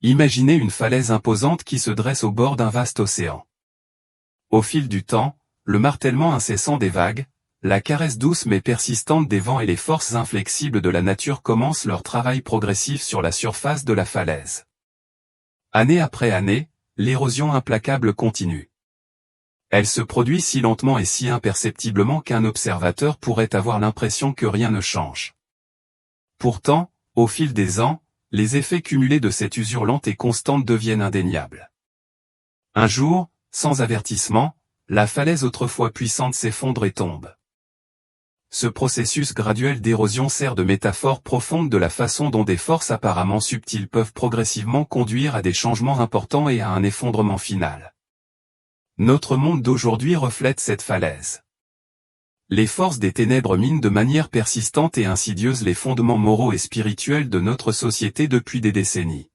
Imaginez une falaise imposante qui se dresse au bord d'un vaste océan. Au fil du temps, le martèlement incessant des vagues, la caresse douce mais persistante des vents et les forces inflexibles de la nature commencent leur travail progressif sur la surface de la falaise. Année après année, l'érosion implacable continue. Elle se produit si lentement et si imperceptiblement qu'un observateur pourrait avoir l'impression que rien ne change. Pourtant, au fil des ans, les effets cumulés de cette usure lente et constante deviennent indéniables. Un jour, sans avertissement, la falaise autrefois puissante s'effondre et tombe. Ce processus graduel d'érosion sert de métaphore profonde de la façon dont des forces apparemment subtiles peuvent progressivement conduire à des changements importants et à un effondrement final. Notre monde d'aujourd'hui reflète cette falaise. Les forces des ténèbres minent de manière persistante et insidieuse les fondements moraux et spirituels de notre société depuis des décennies.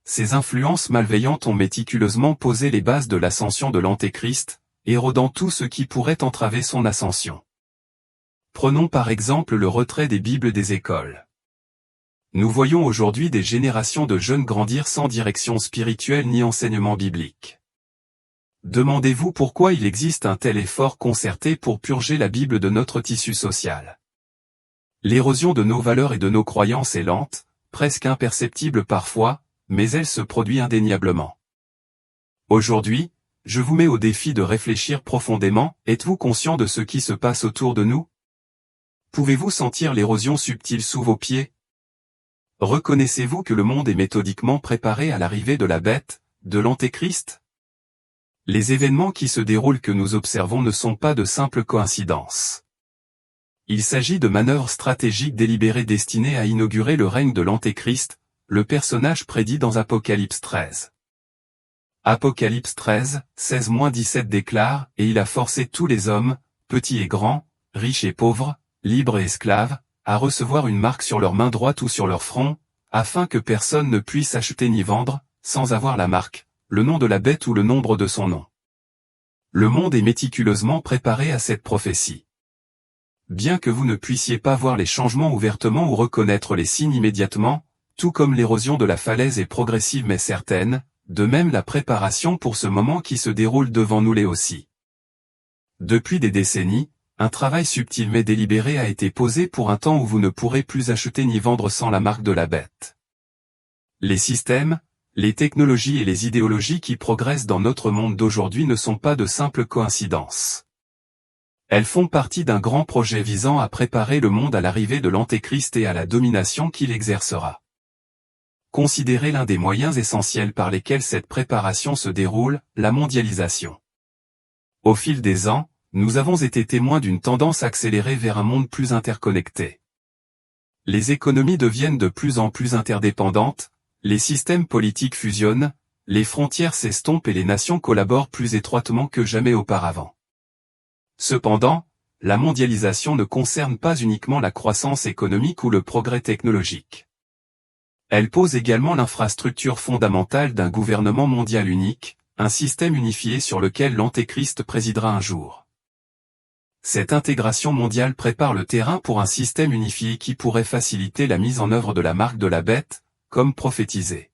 Ces influences malveillantes ont méticuleusement posé les bases de l'ascension de l'Antéchrist, érodant tout ce qui pourrait entraver son ascension. Prenons par exemple le retrait des Bibles des écoles. Nous voyons aujourd'hui des générations de jeunes grandir sans direction spirituelle ni enseignement biblique. Demandez-vous pourquoi il existe un tel effort concerté pour purger la Bible de notre tissu social. L'érosion de nos valeurs et de nos croyances est lente, presque imperceptible parfois, mais elle se produit indéniablement. Aujourd'hui, je vous mets au défi de réfléchir profondément. Êtes-vous conscient de ce qui se passe autour de nous? Pouvez-vous sentir l'érosion subtile sous vos pieds? Reconnaissez-vous que le monde est méthodiquement préparé à l'arrivée de la bête, de l'Antéchrist? Les événements qui se déroulent que nous observons ne sont pas de simples coïncidences. Il s'agit de manœuvres stratégiques délibérées destinées à inaugurer le règne de l'Antéchrist, le personnage prédit dans Apocalypse 13. Apocalypse 13, 16-17 déclare « Et il a forcé tous les hommes, petits et grands, riches et pauvres, libres et esclaves, à recevoir une marque sur leur main droite ou sur leur front, afin que personne ne puisse acheter ni vendre, sans avoir la marque, le nom de la bête ou le nombre de son nom. » Le monde est méticuleusement préparé à cette prophétie. Bien que vous ne puissiez pas voir les changements ouvertement ou reconnaître les signes immédiatement, tout comme l'érosion de la falaise est progressive mais certaine, de même la préparation pour ce moment qui se déroule devant nous l'est aussi. Depuis des décennies, un travail subtil mais délibéré a été posé pour un temps où vous ne pourrez plus acheter ni vendre sans la marque de la bête. Les systèmes, les technologies et les idéologies qui progressent dans notre monde d'aujourd'hui ne sont pas de simples coïncidences. Elles font partie d'un grand projet visant à préparer le monde à l'arrivée de l'Antéchrist et à la domination qu'il exercera. Considérez l'un des moyens essentiels par lesquels cette préparation se déroule, la mondialisation. Au fil des ans, nous avons été témoins d'une tendance accélérée vers un monde plus interconnecté. Les économies deviennent de plus en plus interdépendantes, les systèmes politiques fusionnent, les frontières s'estompent et les nations collaborent plus étroitement que jamais auparavant. Cependant, la mondialisation ne concerne pas uniquement la croissance économique ou le progrès technologique. Elle pose également l'infrastructure fondamentale d'un gouvernement mondial unique, un système unifié sur lequel l'Antéchrist présidera un jour. Cette intégration mondiale prépare le terrain pour un système unifié qui pourrait faciliter la mise en œuvre de la marque de la bête, comme prophétisé.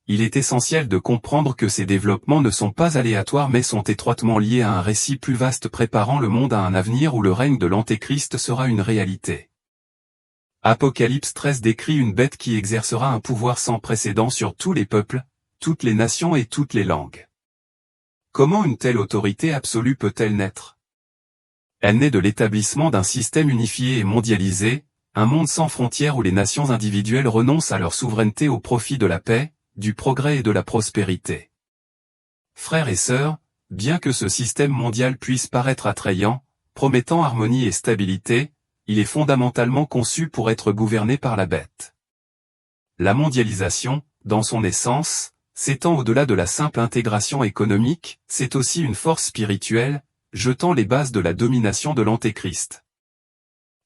Il est essentiel de comprendre que ces développements ne sont pas aléatoires mais sont étroitement liés à un récit plus vaste préparant le monde à un avenir où le règne de l'Antéchrist sera une réalité. Apocalypse 13 décrit une bête qui exercera un pouvoir sans précédent sur tous les peuples, toutes les nations et toutes les langues. Comment une telle autorité absolue peut-elle naître? Elle naît de l'établissement d'un système unifié et mondialisé, un monde sans frontières où les nations individuelles renoncent à leur souveraineté au profit de la paix, du progrès et de la prospérité. Frères et sœurs, bien que ce système mondial puisse paraître attrayant, promettant harmonie et stabilité, il est fondamentalement conçu pour être gouverné par la bête. La mondialisation, dans son essence, s'étend au-delà de la simple intégration économique, c'est aussi une force spirituelle, jetant les bases de la domination de l'Antéchrist.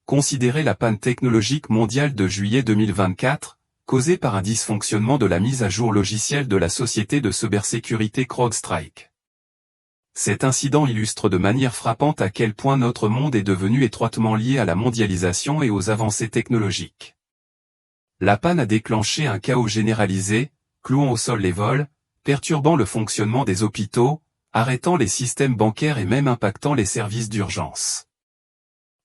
Considérez la panne technologique mondiale de juillet 2024, causée par un dysfonctionnement de la mise à jour logicielle de la société de cybersécurité CrowdStrike. Cet incident illustre de manière frappante à quel point notre monde est devenu étroitement lié à la mondialisation et aux avancées technologiques. La panne a déclenché un chaos généralisé, clouant au sol les vols, perturbant le fonctionnement des hôpitaux, arrêtant les systèmes bancaires et même impactant les services d'urgence.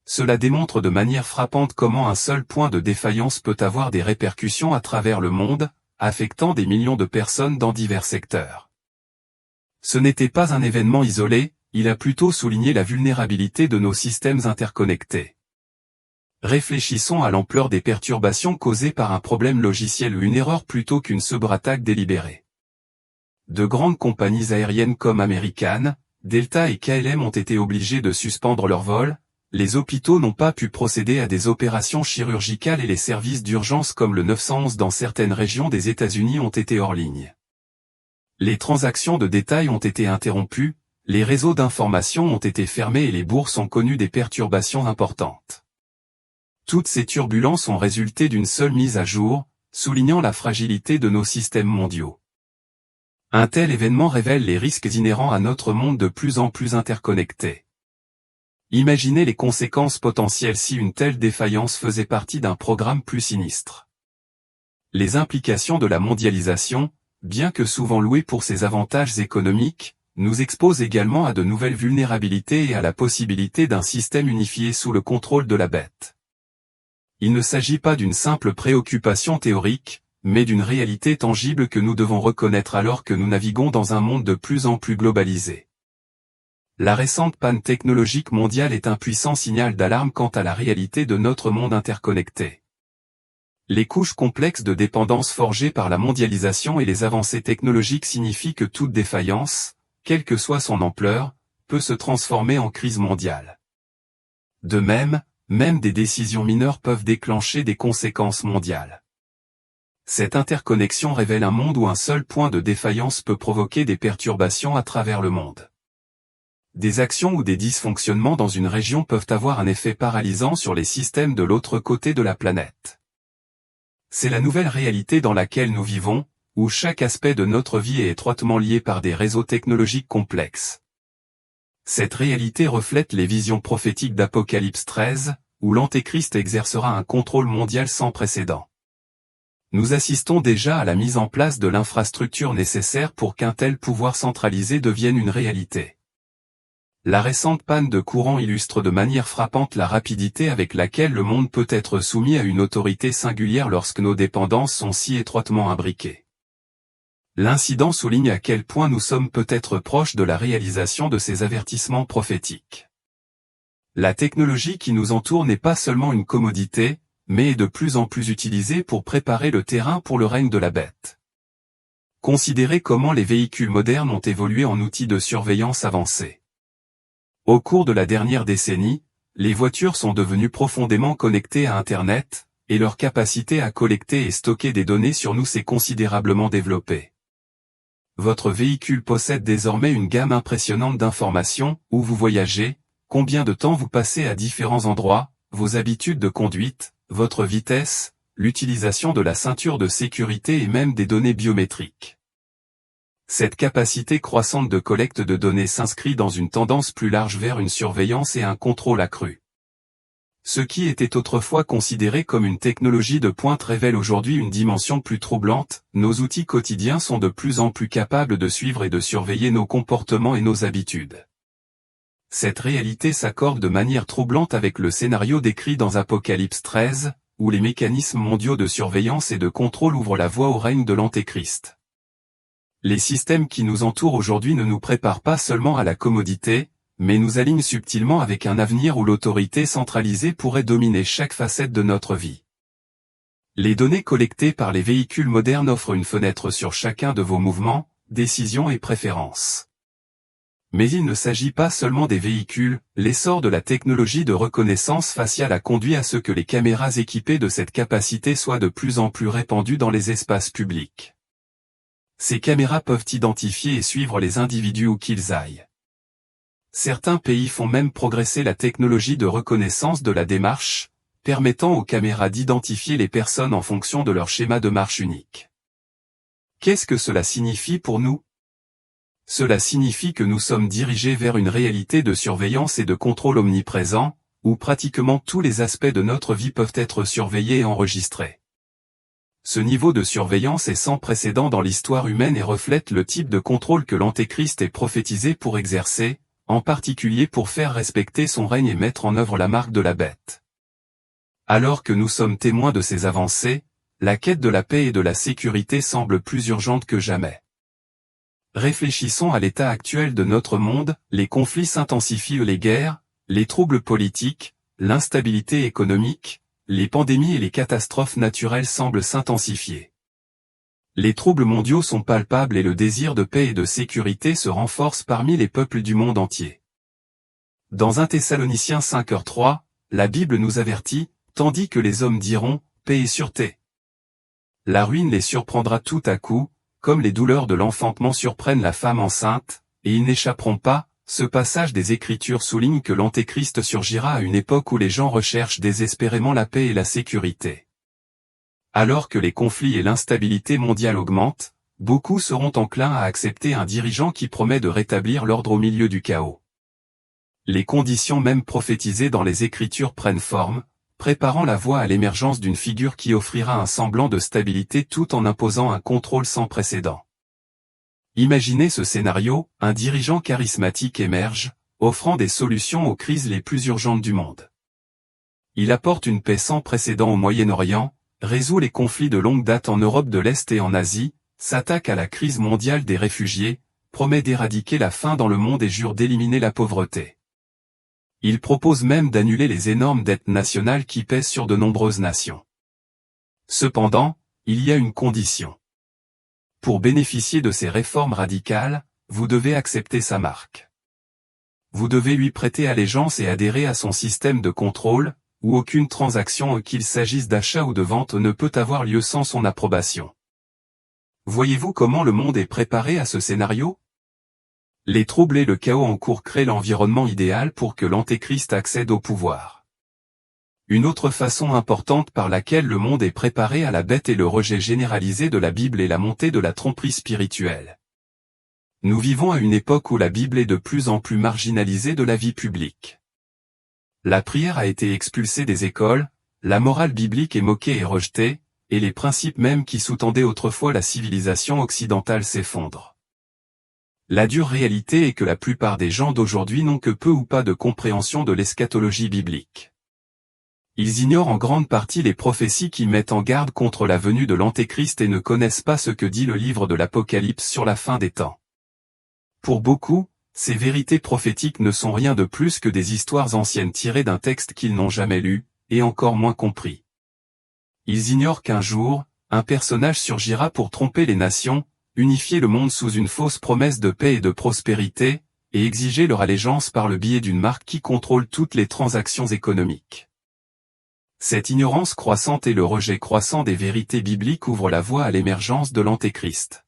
Cela démontre de manière frappante comment un seul point de défaillance peut avoir des répercussions à travers le monde, affectant des millions de personnes dans divers secteurs. Ce n'était pas un événement isolé, il a plutôt souligné la vulnérabilité de nos systèmes interconnectés. Réfléchissons à l'ampleur des perturbations causées par un problème logiciel ou une erreur plutôt qu'une cyberattaque délibérée. De grandes compagnies aériennes comme American, Delta et KLM ont été obligées de suspendre leurs vols, les hôpitaux n'ont pas pu procéder à des opérations chirurgicales et les services d'urgence comme le 911 dans certaines régions des États-Unis ont été hors ligne. Les transactions de détail ont été interrompues, les réseaux d'information ont été fermés et les bourses ont connu des perturbations importantes. Toutes ces turbulences ont résulté d'une seule mise à jour, soulignant la fragilité de nos systèmes mondiaux. Un tel événement révèle les risques inhérents à notre monde de plus en plus interconnecté. Imaginez les conséquences potentielles si une telle défaillance faisait partie d'un programme plus sinistre. Les implications de la mondialisation, bien que souvent louées pour ses avantages économiques, nous exposent également à de nouvelles vulnérabilités et à la possibilité d'un système unifié sous le contrôle de la bête. Il ne s'agit pas d'une simple préoccupation théorique, mais d'une réalité tangible que nous devons reconnaître alors que nous naviguons dans un monde de plus en plus globalisé. La récente panne technologique mondiale est un puissant signal d'alarme quant à la réalité de notre monde interconnecté. Les couches complexes de dépendance forgées par la mondialisation et les avancées technologiques signifient que toute défaillance, quelle que soit son ampleur, peut se transformer en crise mondiale. De même des décisions mineures peuvent déclencher des conséquences mondiales. Cette interconnexion révèle un monde où un seul point de défaillance peut provoquer des perturbations à travers le monde. Des actions ou des dysfonctionnements dans une région peuvent avoir un effet paralysant sur les systèmes de l'autre côté de la planète. C'est la nouvelle réalité dans laquelle nous vivons, où chaque aspect de notre vie est étroitement lié par des réseaux technologiques complexes. Cette réalité reflète les visions prophétiques d'Apocalypse 13, où l'Antéchrist exercera un contrôle mondial sans précédent. Nous assistons déjà à la mise en place de l'infrastructure nécessaire pour qu'un tel pouvoir centralisé devienne une réalité. La récente panne de courant illustre de manière frappante la rapidité avec laquelle le monde peut être soumis à une autorité singulière lorsque nos dépendances sont si étroitement imbriquées. L'incident souligne à quel point nous sommes peut-être proches de la réalisation de ces avertissements prophétiques. La technologie qui nous entoure n'est pas seulement une commodité, mais est de plus en plus utilisée pour préparer le terrain pour le règne de la bête. Considérez comment les véhicules modernes ont évolué en outils de surveillance avancés. Au cours de la dernière décennie, les voitures sont devenues profondément connectées à Internet, et leur capacité à collecter et stocker des données sur nous s'est considérablement développée. Votre véhicule possède désormais une gamme impressionnante d'informations, où vous voyagez, combien de temps vous passez à différents endroits, vos habitudes de conduite, votre vitesse, l'utilisation de la ceinture de sécurité et même des données biométriques. Cette capacité croissante de collecte de données s'inscrit dans une tendance plus large vers une surveillance et un contrôle accru. Ce qui était autrefois considéré comme une technologie de pointe révèle aujourd'hui une dimension plus troublante, nos outils quotidiens sont de plus en plus capables de suivre et de surveiller nos comportements et nos habitudes. Cette réalité s'accorde de manière troublante avec le scénario décrit dans Apocalypse 13, où les mécanismes mondiaux de surveillance et de contrôle ouvrent la voie au règne de l'Antéchrist. Les systèmes qui nous entourent aujourd'hui ne nous préparent pas seulement à la commodité, mais nous alignent subtilement avec un avenir où l'autorité centralisée pourrait dominer chaque facette de notre vie. Les données collectées par les véhicules modernes offrent une fenêtre sur chacun de vos mouvements, décisions et préférences. Mais il ne s'agit pas seulement des véhicules, l'essor de la technologie de reconnaissance faciale a conduit à ce que les caméras équipées de cette capacité soient de plus en plus répandues dans les espaces publics. Ces caméras peuvent identifier et suivre les individus où qu'ils aillent. Certains pays font même progresser la technologie de reconnaissance de la démarche, permettant aux caméras d'identifier les personnes en fonction de leur schéma de marche unique. Qu'est-ce que cela signifie pour nous? Cela signifie que nous sommes dirigés vers une réalité de surveillance et de contrôle omniprésent, où pratiquement tous les aspects de notre vie peuvent être surveillés et enregistrés. Ce niveau de surveillance est sans précédent dans l'histoire humaine et reflète le type de contrôle que l'Antéchrist est prophétisé pour exercer, en particulier pour faire respecter son règne et mettre en œuvre la marque de la bête. Alors que nous sommes témoins de ces avancées, la quête de la paix et de la sécurité semble plus urgente que jamais. Réfléchissons à l'état actuel de notre monde, les conflits s'intensifient, les guerres, les troubles politiques, l'instabilité économique, les pandémies et les catastrophes naturelles semblent s'intensifier. Les troubles mondiaux sont palpables et le désir de paix et de sécurité se renforce parmi les peuples du monde entier. Dans 1 Thessaloniciens 5h3, la Bible nous avertit, tandis que les hommes diront, paix et sûreté. La ruine les surprendra tout à coup, comme les douleurs de l'enfantement surprennent la femme enceinte, et ils n'échapperont pas. Ce passage des Écritures souligne que l'Antéchrist surgira à une époque où les gens recherchent désespérément la paix et la sécurité. Alors que les conflits et l'instabilité mondiale augmentent, beaucoup seront enclins à accepter un dirigeant qui promet de rétablir l'ordre au milieu du chaos. Les conditions même prophétisées dans les Écritures prennent forme, préparant la voie à l'émergence d'une figure qui offrira un semblant de stabilité tout en imposant un contrôle sans précédent. Imaginez ce scénario, un dirigeant charismatique émerge, offrant des solutions aux crises les plus urgentes du monde. Il apporte une paix sans précédent au Moyen-Orient, résout les conflits de longue date en Europe de l'Est et en Asie, s'attaque à la crise mondiale des réfugiés, promet d'éradiquer la faim dans le monde et jure d'éliminer la pauvreté. Il propose même d'annuler les énormes dettes nationales qui pèsent sur de nombreuses nations. Cependant, il y a une condition. Pour bénéficier de ces réformes radicales, vous devez accepter sa marque. Vous devez lui prêter allégeance et adhérer à son système de contrôle, où aucune transaction, qu'il s'agisse d'achat ou de vente, ne peut avoir lieu sans son approbation. Voyez-vous comment le monde est préparé à ce scénario? Les troubles et le chaos en cours créent l'environnement idéal pour que l'Antéchrist accède au pouvoir. Une autre façon importante par laquelle le monde est préparé à la bête est le rejet généralisé de la Bible et la montée de la tromperie spirituelle. Nous vivons à une époque où la Bible est de plus en plus marginalisée de la vie publique. La prière a été expulsée des écoles, la morale biblique est moquée et rejetée, et les principes mêmes qui sous-tendaient autrefois la civilisation occidentale s'effondrent. La dure réalité est que la plupart des gens d'aujourd'hui n'ont que peu ou pas de compréhension de l'eschatologie biblique. Ils ignorent en grande partie les prophéties qui mettent en garde contre la venue de l'Antéchrist et ne connaissent pas ce que dit le livre de l'Apocalypse sur la fin des temps. Pour beaucoup, ces vérités prophétiques ne sont rien de plus que des histoires anciennes tirées d'un texte qu'ils n'ont jamais lu, et encore moins compris. Ils ignorent qu'un jour, un personnage surgira pour tromper les nations, unifier le monde sous une fausse promesse de paix et de prospérité, et exiger leur allégeance par le biais d'une marque qui contrôle toutes les transactions économiques. Cette ignorance croissante et le rejet croissant des vérités bibliques ouvrent la voie à l'émergence de l'Antéchrist.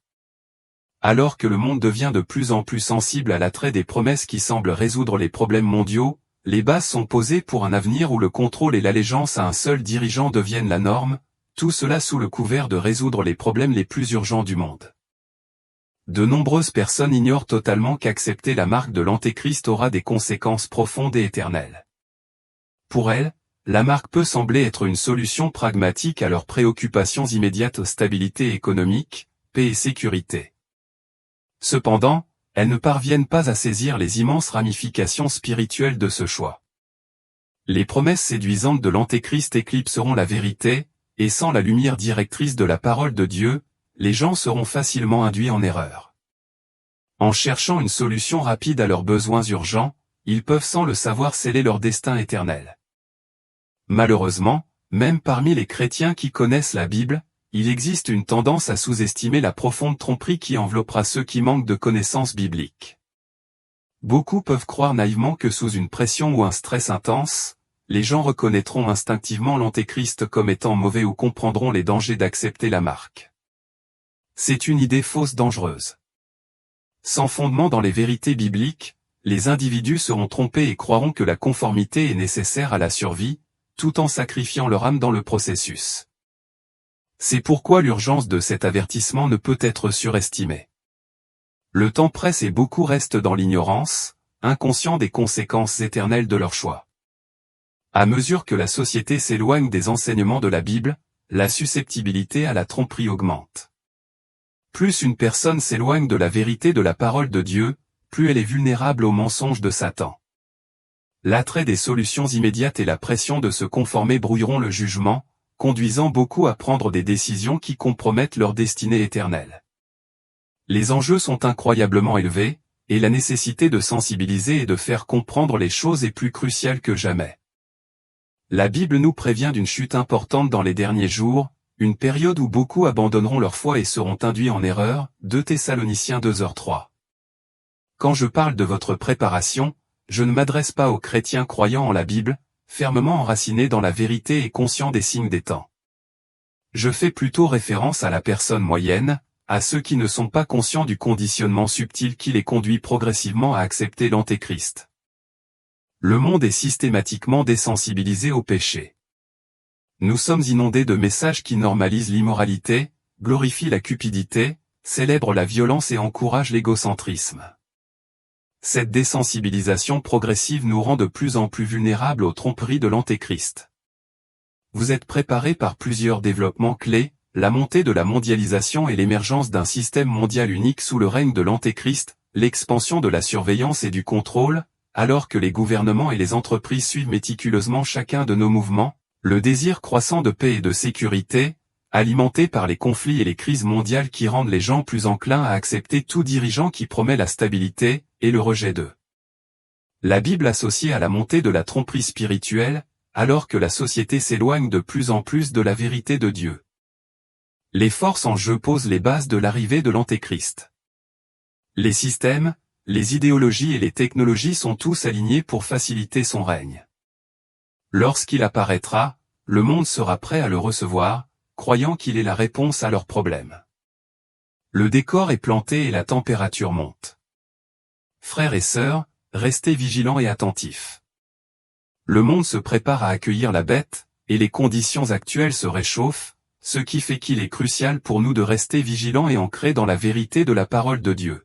Alors que le monde devient de plus en plus sensible à l'attrait des promesses qui semblent résoudre les problèmes mondiaux, les bases sont posées pour un avenir où le contrôle et l'allégeance à un seul dirigeant deviennent la norme, tout cela sous le couvert de résoudre les problèmes les plus urgents du monde. De nombreuses personnes ignorent totalement qu'accepter la marque de l'Antéchrist aura des conséquences profondes et éternelles. Pour elles, la marque peut sembler être une solution pragmatique à leurs préoccupations immédiates: stabilité économique, paix et sécurité. Cependant, elles ne parviennent pas à saisir les immenses ramifications spirituelles de ce choix. Les promesses séduisantes de l'Antéchrist éclipseront la vérité, et sans la lumière directrice de la parole de Dieu, les gens seront facilement induits en erreur. En cherchant une solution rapide à leurs besoins urgents, ils peuvent sans le savoir sceller leur destin éternel. Malheureusement, même parmi les chrétiens qui connaissent la Bible, il existe une tendance à sous-estimer la profonde tromperie qui enveloppera ceux qui manquent de connaissances bibliques. Beaucoup peuvent croire naïvement que sous une pression ou un stress intense, les gens reconnaîtront instinctivement l'Antéchrist comme étant mauvais ou comprendront les dangers d'accepter la marque. C'est une idée fausse dangereuse. Sans fondement dans les vérités bibliques, les individus seront trompés et croiront que la conformité est nécessaire à la survie, tout en sacrifiant leur âme dans le processus. C'est pourquoi l'urgence de cet avertissement ne peut être surestimée. Le temps presse et beaucoup restent dans l'ignorance, inconscients des conséquences éternelles de leur choix. À mesure que la société s'éloigne des enseignements de la Bible, la susceptibilité à la tromperie augmente. Plus une personne s'éloigne de la vérité de la parole de Dieu, plus elle est vulnérable aux mensonges de Satan. L'attrait des solutions immédiates et la pression de se conformer brouilleront le jugement, conduisant beaucoup à prendre des décisions qui compromettent leur destinée éternelle. Les enjeux sont incroyablement élevés, et la nécessité de sensibiliser et de faire comprendre les choses est plus cruciale que jamais. La Bible nous prévient d'une chute importante dans les derniers jours, une période où beaucoup abandonneront leur foi et seront induits en erreur, 2 Thessaloniciens 2h3. Quand je parle de votre préparation, je ne m'adresse pas aux chrétiens croyant en la Bible, fermement enracinés dans la vérité et conscients des signes des temps. Je fais plutôt référence à la personne moyenne, à ceux qui ne sont pas conscients du conditionnement subtil qui les conduit progressivement à accepter l'Antéchrist. Le monde est systématiquement désensibilisé au péché. Nous sommes inondés de messages qui normalisent l'immoralité, glorifient la cupidité, célèbrent la violence et encouragent l'égocentrisme. Cette désensibilisation progressive nous rend de plus en plus vulnérables aux tromperies de l'Antéchrist. Vous êtes préparés par plusieurs développements clés, la montée de la mondialisation et l'émergence d'un système mondial unique sous le règne de l'Antéchrist, l'expansion de la surveillance et du contrôle, alors que les gouvernements et les entreprises suivent méticuleusement chacun de nos mouvements, le désir croissant de paix et de sécurité, alimenté par les conflits et les crises mondiales qui rendent les gens plus enclins à accepter tout dirigeant qui promet la stabilité, et le rejet d'eux. La Bible associée à la montée de la tromperie spirituelle, alors que la société s'éloigne de plus en plus de la vérité de Dieu. Les forces en jeu posent les bases de l'arrivée de l'Antéchrist. Les systèmes, les idéologies et les technologies sont tous alignés pour faciliter son règne. Lorsqu'il apparaîtra, le monde sera prêt à le recevoir, croyant qu'il est la réponse à leurs problèmes. Le décor est planté et la température monte. Frères et sœurs, restez vigilants et attentifs. Le monde se prépare à accueillir la bête, et les conditions actuelles se réchauffent, ce qui fait qu'il est crucial pour nous de rester vigilants et ancrés dans la vérité de la parole de Dieu.